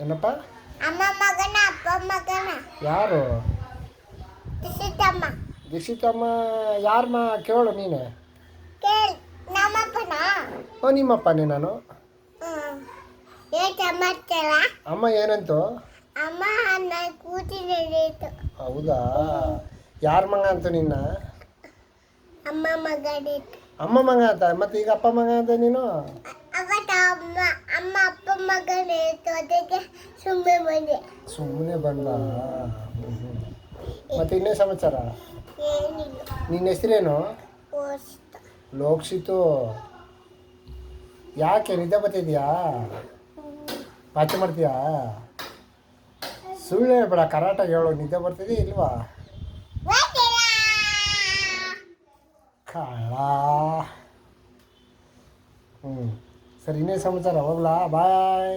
ಏನಪ್ಪ? ಅಮ್ಮ ಮಗನ ಅಪ್ಪ ಮಗನ ಯಾರು? ದಿಸಿತಮ್ಮ ದೀಕ್ಷಿತಮ್ಮ ಯಾರಮ್ಮ ಕೇಳು ನೀನು. ಕೇಳಿ ನಮ್ಮಪ್ಪನ ಓ ನಿಮ್ಮಪ್ಪನೇ ನಾನು. ಏನು ಮಾಡ್ತಾರ? ಅಮ್ಮ ಏನಂತು? ಅಮ್ಮ ನಾನು ಕೂತಿದ್ದು. ಹೌದಾ? ಯಾರ ಮಗ ಅಂತ ನಿನ್ನ? ಅಮ್ಮ ಮಗನ ಅಮ್ಮ ಮಗ ಅಂತ ಮತ್ತೆ ಈಗ ಅಪ್ಪ ಮಗ ಅಂತ ನೀನು? ಅವತ್ತ ಅಮ್ಮ ಅಪ್ಪ ಮಗನ ಇತ್ತು, ಅದಕ್ಕೆ ಸುಮ್ಮನೆ ಬಂದೆ. ಸುಮ್ಮನೆ ಬಂದ. ಮತ್ತೆ ಇನ್ನೇ ಸಮಾಚಾರ? ಏನಿಲ್ಲ. ನಿನ್ನ ಹೆಸರೇನು? ಓದಿಸ್ತ ಲೋಕ್ಷಿತು. ಯಾಕೆ ನಿದ್ದೆ ಬರ್ತಿದ್ಯಾ? ಪಾಚೆ ಮಾಡ್ತೀಯಾ? ಸುಳ್ಳು ಹೇಳ್ಬೇಡ, ಕರಾಟಾಗಿ ಹೇಳು. ನಿದ್ದೆ ಬರ್ತಿದೆಯಾ ಇಲ್ವಾ? ಕಳ್ಳ. ಸರಿ ಇನ್ನೇ ಸಮಾಚಾರ, ಹೋಗ್ಲಾ? ಬಾಯ್.